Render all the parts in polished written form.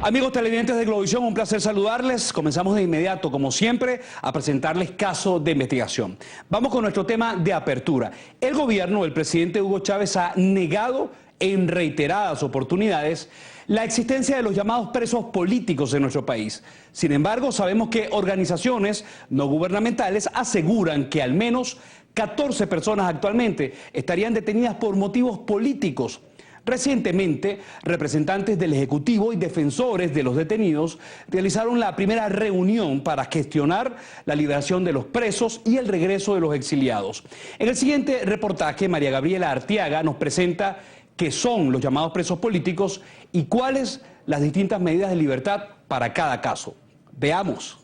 Amigos televidentes de Globovisión, un placer saludarles. Comenzamos de inmediato, como siempre, a presentarles casos de investigación. Vamos con nuestro tema de apertura. El gobierno del presidente Hugo Chávez ha negado en reiteradas oportunidades la existencia de los llamados presos políticos en nuestro país. Sin embargo, sabemos que organizaciones no gubernamentales aseguran que al menos 14 personas actualmente estarían detenidas por motivos políticos. Recientemente, representantes del Ejecutivo y defensores de los detenidos realizaron la primera reunión para gestionar la liberación de los presos y el regreso de los exiliados. En el siguiente reportaje, María Gabriela Arteaga nos presenta qué son los llamados presos políticos y cuáles las distintas medidas de libertad para cada caso. Veamos.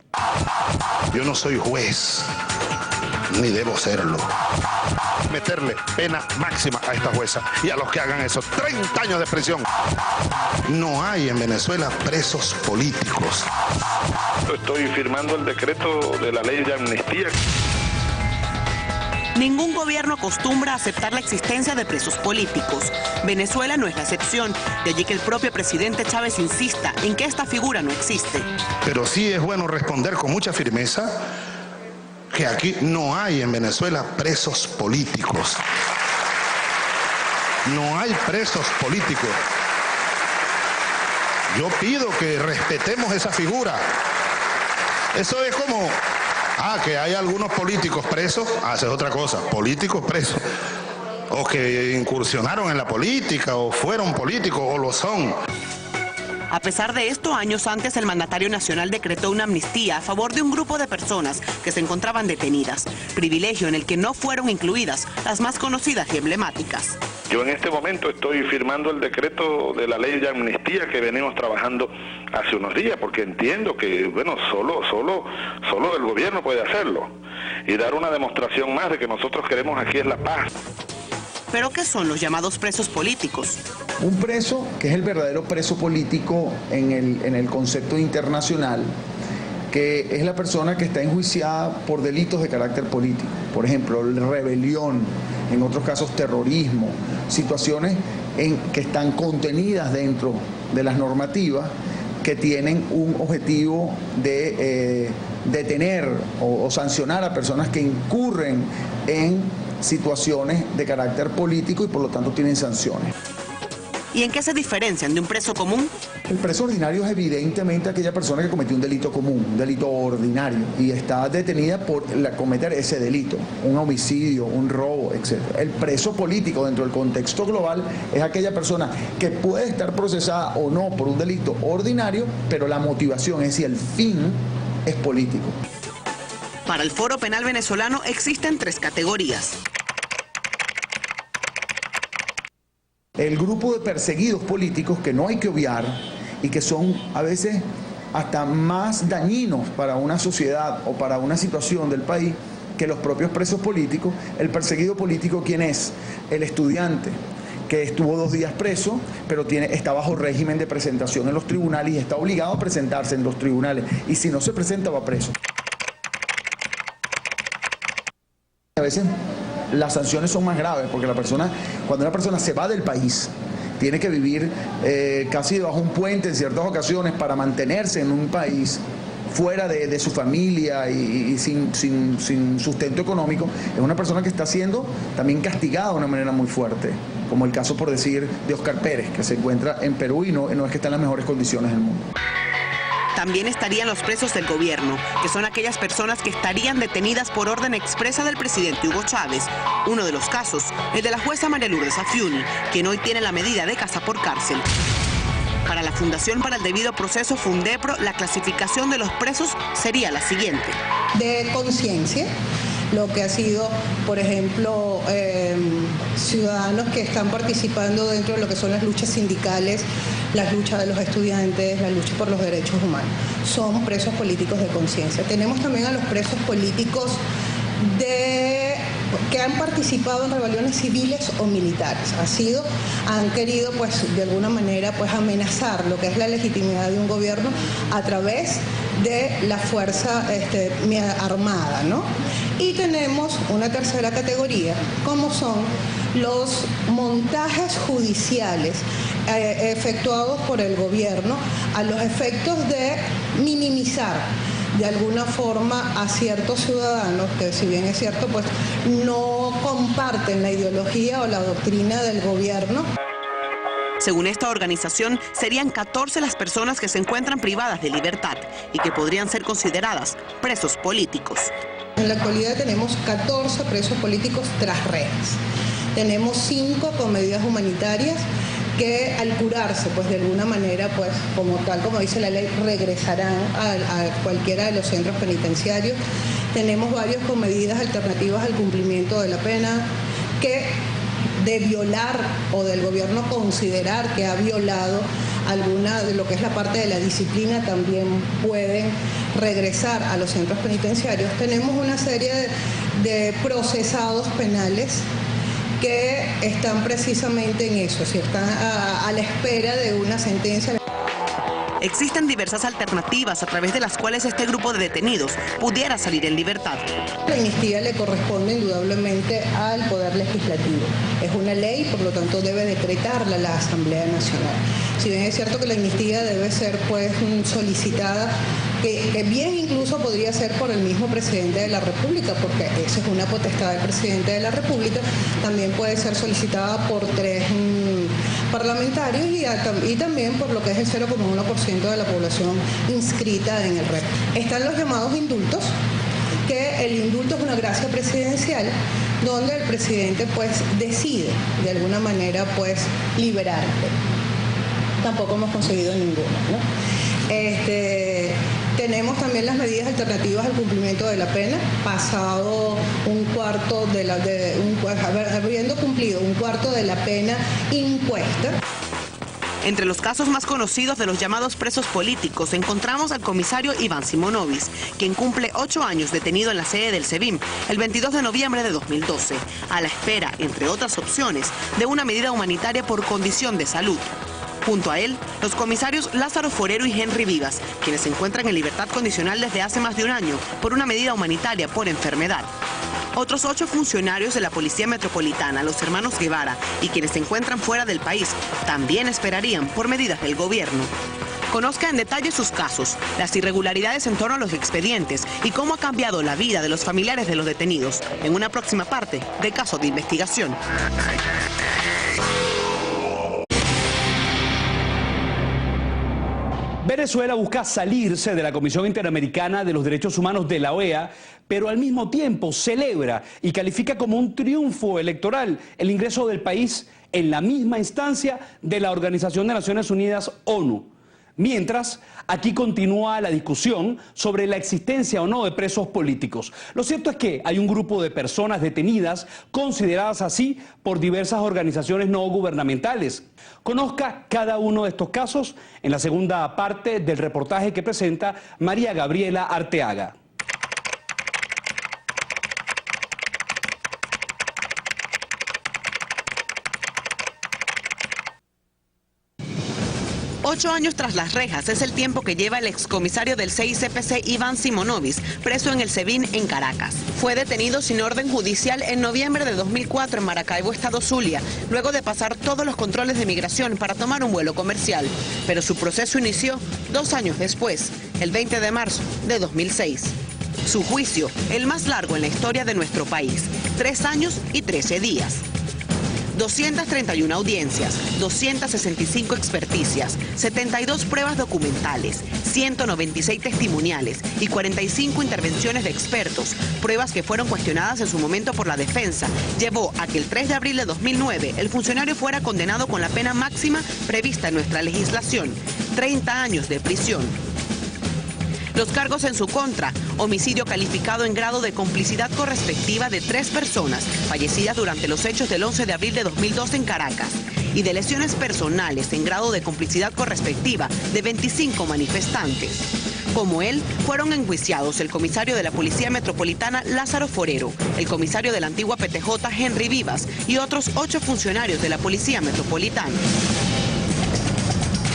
Yo no soy juez, ni debo serlo. Meterle pena máxima a esta jueza y a los que hagan eso, 30 años de prisión. No hay en Venezuela presos políticos. Estoy firmando el decreto de la ley de amnistía. Ningún gobierno acostumbra a aceptar la existencia de presos políticos. Venezuela no es la excepción, de allí que el propio presidente Chávez insista en que esta figura no existe. Pero sí es bueno responder con mucha firmeza que aquí no hay en Venezuela presos políticos. No hay presos políticos. Yo pido que respetemos esa figura. Eso es como, que hay algunos políticos presos, esa es otra cosa, políticos presos, o que incursionaron en la política, o fueron políticos, o lo son. A pesar de esto, años antes el mandatario nacional decretó una amnistía a favor de un grupo de personas que se encontraban detenidas, privilegio en el que no fueron incluidas las más conocidas y emblemáticas. Yo en este momento estoy firmando el decreto de la ley de amnistía que venimos trabajando hace unos días, porque entiendo que, bueno, solo el gobierno puede hacerlo y dar una demostración más de que nosotros queremos aquí es la paz. ¿Pero qué son los llamados presos políticos? Un preso, que es el verdadero preso político en el concepto internacional, que es la persona que está enjuiciada por delitos de carácter político. Por ejemplo, rebelión, en otros casos terrorismo, situaciones que están contenidas dentro de las normativas que tienen un objetivo de detener o sancionar a personas que incurren en situaciones de carácter político y por lo tanto tienen sanciones. ¿Y en qué se diferencian de un preso común? El preso ordinario es evidentemente aquella persona que cometió un delito común, un delito ordinario, y está detenida por cometer ese delito, un homicidio, un robo, etc. El preso político dentro del contexto global es aquella persona que puede estar procesada o no por un delito ordinario, pero la motivación, es decir, el fin es político. Para el Foro Penal Venezolano existen 3 categorías. El grupo de perseguidos políticos que no hay que obviar y que son a veces hasta más dañinos para una sociedad o para una situación del país que los propios presos políticos. El perseguido político, ¿quién es? El estudiante que estuvo 2 días preso, pero está bajo régimen de presentación en los tribunales y está obligado a presentarse en los tribunales, y si no se presenta va preso. A veces las sanciones son más graves porque cuando una persona se va del país, tiene que vivir casi bajo un puente en ciertas ocasiones para mantenerse en un país fuera de su familia y sin sustento económico. Es una persona que está siendo también castigada de una manera muy fuerte, como el caso, por decir, de Oscar Pérez, que se encuentra en Perú y no es que está en las mejores condiciones del mundo. También estarían los presos del gobierno, que son aquellas personas que estarían detenidas por orden expresa del presidente Hugo Chávez. Uno de los casos, el de la jueza María Lourdes Afiuni, quien hoy tiene la medida de casa por cárcel. Para la Fundación para el Debido Proceso Fundepro, la clasificación de los presos sería la siguiente. De conciencia, lo que ha sido, por ejemplo, ciudadanos que están participando dentro de lo que son las luchas sindicales, las luchas de los estudiantes, la lucha por los derechos humanos. Son presos políticos de conciencia. Tenemos también a los presos políticos que han participado en rebeliones civiles o militares. Han querido, pues, de alguna manera, pues, amenazar lo que es la legitimidad de un gobierno a través de la fuerza armada, ¿no? Y tenemos una tercera categoría, como son los montajes judiciales efectuados por el gobierno a los efectos de minimizar de alguna forma a ciertos ciudadanos que, si bien es cierto, pues no comparten la ideología o la doctrina del gobierno. Según esta organización, serían 14 las personas que se encuentran privadas de libertad y que podrían ser consideradas presos políticos. En la actualidad tenemos 14 presos políticos tras rejas. Tenemos 5 con medidas humanitarias que al curarse, pues de alguna manera, pues como dice la ley, regresarán a cualquiera de los centros penitenciarios. Tenemos varios con medidas alternativas al cumplimiento de la pena que, de violar o del gobierno considerar que ha violado alguna de lo que es la parte de la disciplina, también pueden regresar a los centros penitenciarios. Tenemos una serie de procesados penales que están precisamente en eso, si están a la espera de una sentencia. Existen diversas alternativas a través de las cuales este grupo de detenidos pudiera salir en libertad. La amnistía le corresponde indudablemente al Poder Legislativo. Es una ley, por lo tanto debe decretarla la Asamblea Nacional. Si bien es cierto que la amnistía debe ser pues solicitada, que bien incluso podría ser por el mismo presidente de la República, porque esa es una potestad del presidente de la República, también puede ser solicitada por 3 parlamentarios y también por lo que es el 0,1% de la población inscrita en el REP. Están los llamados indultos, que el indulto es una gracia presidencial donde el presidente pues decide de alguna manera pues liberarte. Tampoco hemos conseguido ninguno, ¿no? Tenemos también las medidas alternativas al cumplimiento de la pena, pasado habiendo cumplido un cuarto de la pena impuesta. Entre los casos más conocidos de los llamados presos políticos encontramos al comisario Iván Simonovic, quien cumple 8 años detenido en la sede del SEBIN el 22 de noviembre de 2012, a la espera, entre otras opciones, de una medida humanitaria por condición de salud. Junto a él, los comisarios Lázaro Forero y Henry Vivas, quienes se encuentran en libertad condicional desde hace más de un año por una medida humanitaria por enfermedad. Otros 8 funcionarios de la Policía Metropolitana, los hermanos Guevara, y quienes se encuentran fuera del país, también esperarían por medidas del gobierno. Conozca en detalle sus casos, las irregularidades en torno a los expedientes y cómo ha cambiado la vida de los familiares de los detenidos en una próxima parte de Caso de Investigación. Venezuela busca salirse de la Comisión Interamericana de los Derechos Humanos de la OEA, pero al mismo tiempo celebra y califica como un triunfo electoral el ingreso del país en la misma instancia de la Organización de Naciones Unidas, ONU. Mientras, aquí continúa la discusión sobre la existencia o no de presos políticos. Lo cierto es que hay un grupo de personas detenidas consideradas así por diversas organizaciones no gubernamentales. Conozca cada uno de estos casos en la segunda parte del reportaje que presenta María Gabriela Arteaga. Ocho años tras las rejas es el tiempo que lleva el excomisario del CICPC Iván Simonovic, preso en el SEBIN en Caracas. Fue detenido sin orden judicial en noviembre de 2004 en Maracaibo, estado Zulia, luego de pasar todos los controles de migración para tomar un vuelo comercial. Pero su proceso inició 2 años después, el 20 de marzo de 2006. Su juicio, el más largo en la historia de nuestro país, 3 años y 13 días. 231 audiencias, 265 experticias, 72 pruebas documentales, 196 testimoniales y 45 intervenciones de expertos, pruebas que fueron cuestionadas en su momento por la defensa, llevó a que el 3 de abril de 2009 el funcionario fuera condenado con la pena máxima prevista en nuestra legislación, 30 años de prisión. Los cargos en su contra: homicidio calificado en grado de complicidad correspectiva de 3 personas fallecidas durante los hechos del 11 de abril de 2012 en Caracas y de lesiones personales en grado de complicidad correspectiva de 25 manifestantes. Como él, fueron enjuiciados el comisario de la Policía Metropolitana Lázaro Forero, el comisario de la antigua PTJ Henry Vivas y otros 8 funcionarios de la Policía Metropolitana.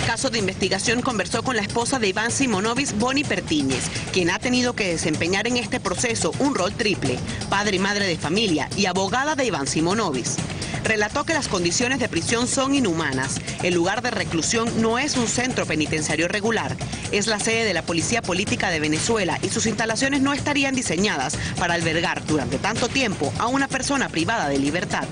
Caso de Investigación conversó con la esposa de Iván Simonovic, Bonnie Pertíñez, quien ha tenido que desempeñar en este proceso un rol triple: padre y madre de familia y abogada de Iván Simonovic. relató que las condiciones de prisión son inhumanas. El lugar de reclusión no es un centro penitenciario regular, es la sede de la Policía Política de Venezuela y sus instalaciones no estarían diseñadas para albergar durante tanto tiempo a una persona privada de libertad.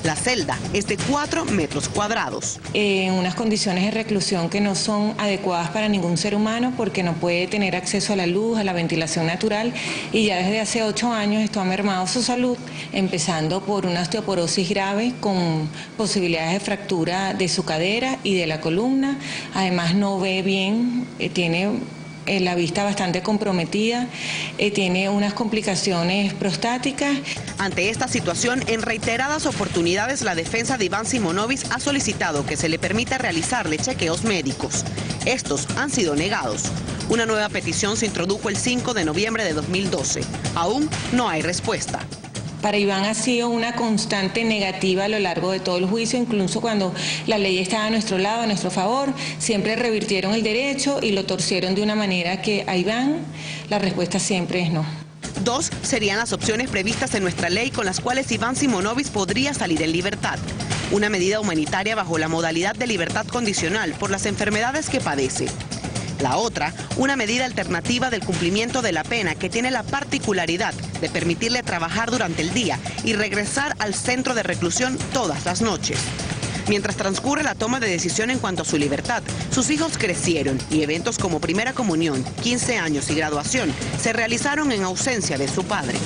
La celda es de 4 metros cuadrados. En unas condiciones de reclusión que no son adecuadas para ningún ser humano porque no puede tener acceso a la luz, a la ventilación natural y ya desde hace 8 años esto ha mermado su salud, empezando por una osteoporosis grave con posibilidades de fractura de su cadera y de la columna. Además no ve bien, tiene la vista bastante comprometida, tiene unas complicaciones prostáticas. Ante esta situación, en reiteradas oportunidades la defensa de Iván Simonovic ha solicitado que se le permita realizarle chequeos médicos. Estos han sido negados. Una nueva petición se introdujo el 5 de noviembre de 2012. Aún no hay respuesta. Para Iván ha sido una constante negativa a lo largo de todo el juicio, incluso cuando la ley estaba a nuestro lado, a nuestro favor, siempre revirtieron el derecho y lo torcieron de una manera que a Iván la respuesta siempre es no. 2 serían las opciones previstas en nuestra ley con las cuales Iván Simonovic podría salir en libertad. Una medida humanitaria bajo la modalidad de libertad condicional por las enfermedades que padece. La otra, una medida alternativa del cumplimiento de la pena que tiene la particularidad de permitirle trabajar durante el día y regresar al centro de reclusión todas las noches. Mientras transcurre la toma de decisión en cuanto a su libertad, sus hijos crecieron y eventos como primera comunión, 15 años y graduación se realizaron en ausencia de su padre.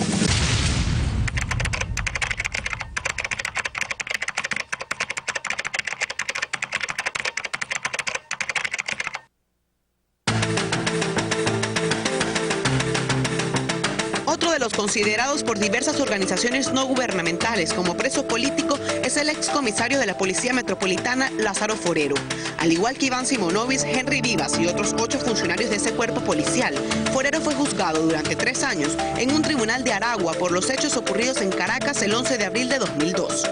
Considerados por diversas organizaciones no gubernamentales como preso político es el excomisario de la Policía Metropolitana Lázaro Forero. Al igual que Iván Simonovic, Henry Vivas y otros 8 funcionarios de ese cuerpo policial, Forero fue juzgado durante 3 años en un tribunal de Aragua por los hechos ocurridos en Caracas el 11 de abril de 2002.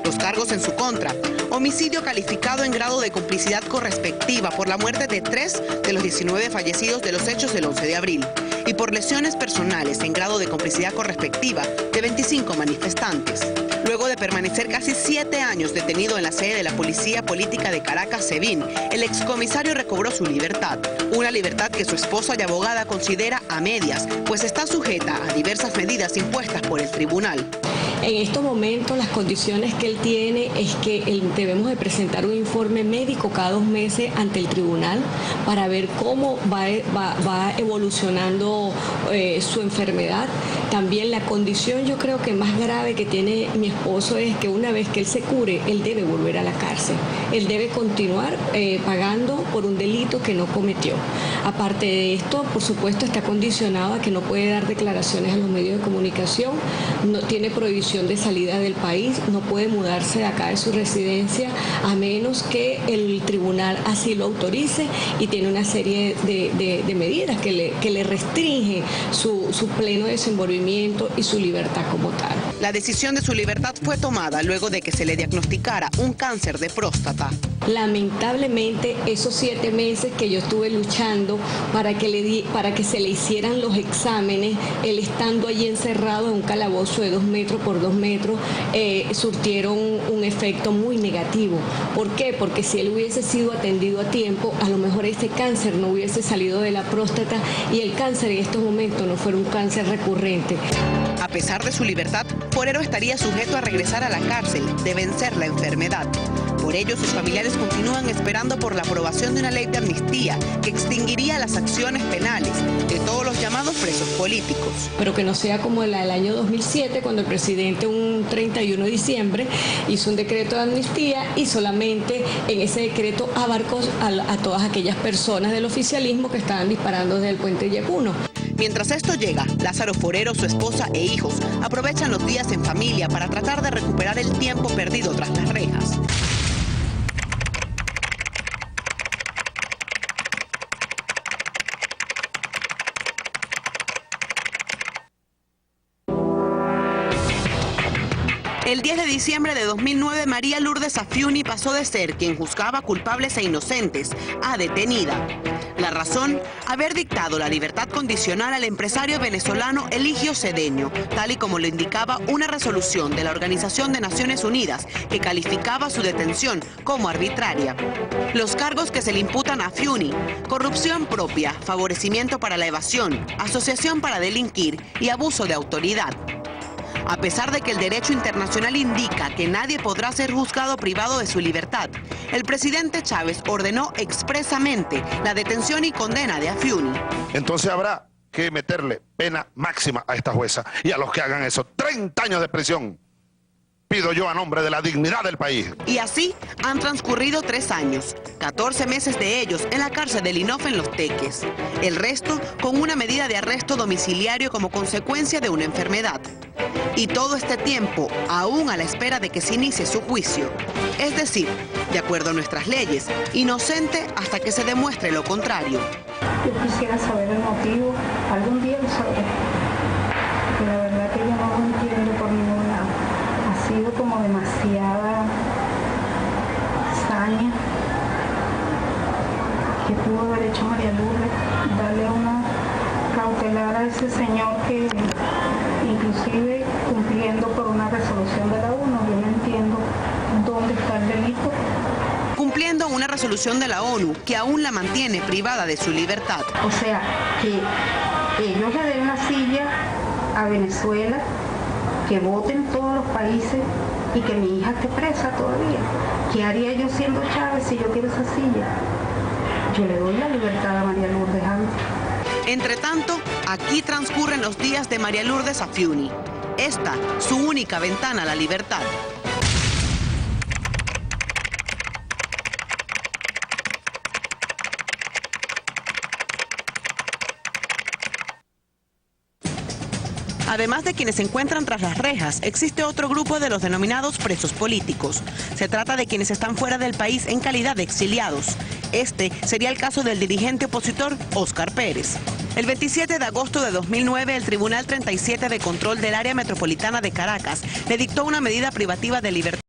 Los cargos en su contra: homicidio calificado en grado de complicidad correspectiva por la muerte de 3 de los 19 fallecidos de los hechos del 11 de abril y por lesiones personales en grado de complicidad correspectiva de 25 manifestantes. Luego de permanecer casi 7 años detenido en la sede de la Policía Política de Caracas, SEBIN, el excomisario recobró su libertad. Una libertad que su esposa y abogada considera a medias, pues está sujeta a diversas medidas impuestas por el tribunal. En estos momentos las condiciones que él tiene es que debemos de presentar un informe médico cada 2 meses ante el tribunal para ver cómo va evolucionando su enfermedad. También la condición, yo creo que más grave que tiene mi esposo es que una vez que él se cure, él debe volver a la cárcel. Él debe continuar pagando por un delito que no cometió. Aparte de esto, por supuesto, está condicionado a que no puede dar declaraciones a los medios de comunicación, no tiene prohibición de salida del país, no puede mudarse de acá de su residencia a menos que el tribunal así lo autorice y tiene una serie de medidas que le restringe su pleno desenvolvimiento y su libertad como tal. La decisión de su libertad fue tomada luego de que se le diagnosticara un cáncer de próstata. Lamentablemente, esos 7 meses que yo estuve luchando para que se le hicieran los exámenes, él estando allí encerrado en un calabozo de 2 metros por 2 metros, surtieron un efecto muy negativo. ¿Por qué? Porque si él hubiese sido atendido a tiempo, a lo mejor ese cáncer no hubiese salido de la próstata y el cáncer en estos momentos no fuera un cáncer recurrente. A pesar de su libertad, Forero estaría sujeto a regresar a la cárcel de vencer la enfermedad. Por ello, sus familiares continúan esperando por la aprobación de una ley de amnistía que extinguiría las acciones penales de todos los llamados presos políticos. Pero que no sea como la del año 2007, cuando el presidente un 31 de diciembre hizo un decreto de amnistía y solamente en ese decreto abarcó a todas aquellas personas del oficialismo que estaban disparando desde el puente Yacuno. Mientras esto llega, Lázaro Forero, su esposa e hijos aprovechan los días en familia para tratar de recuperar el tiempo perdido tras las rejas. El 10 de diciembre de 2009, María Lourdes Saffiuni pasó de ser quien juzgaba culpables e inocentes a detenida. La razón, haber dictado la libertad condicional al empresario venezolano Eligio Cedeño, tal y como lo indicaba una resolución de la Organización de Naciones Unidas que calificaba su detención como arbitraria. Los cargos que se le imputan a Saffiuni: corrupción propia, favorecimiento para la evasión, asociación para delinquir y abuso de autoridad. A pesar de que el derecho internacional indica que nadie podrá ser juzgado privado de su libertad, el presidente Chávez ordenó expresamente la detención y condena de Saffiuni. Entonces habrá que meterle pena máxima a esta jueza y a los que hagan eso, 30 años de prisión. Pido yo a nombre de la dignidad del país. Y así han transcurrido 3 años, 14 meses de ellos en la cárcel del INOF en Los Teques. El resto con una medida de arresto domiciliario como consecuencia de una enfermedad. Y todo este tiempo aún a la espera de que se inicie su juicio. Es decir, de acuerdo a nuestras leyes, inocente hasta que se demuestre lo contrario. Yo quisiera saber el motivo, algún día lo sabré. Porque la verdad que yo no lo entiendo por ningún lado. Ha sido como demasiada hazaña que pudo haber hecho María Lourdes, darle una cautelar a ese señor que inclusive cumpliendo por una resolución de la ONU, yo no entiendo dónde está el delito. Cumpliendo una resolución de la ONU que aún la mantiene privada de su libertad. O sea, que ellos le den la silla a Venezuela, que voten todos los países y que mi hija esté presa todavía. ¿Qué haría yo siendo Chávez si yo quiero esa silla? Yo le doy la libertad a María Lourdes antes. Entre tanto, aquí transcurren los días de María Lourdes Saffiuni. Esta, su única ventana a la libertad. Además de quienes se encuentran tras las rejas, existe otro grupo de los denominados presos políticos. Se trata de quienes están fuera del país en calidad de exiliados. Este sería el caso del dirigente opositor Óscar Pérez. El 27 de agosto de 2009, el Tribunal 37 de Control del Área Metropolitana de Caracas le dictó una medida privativa de libertad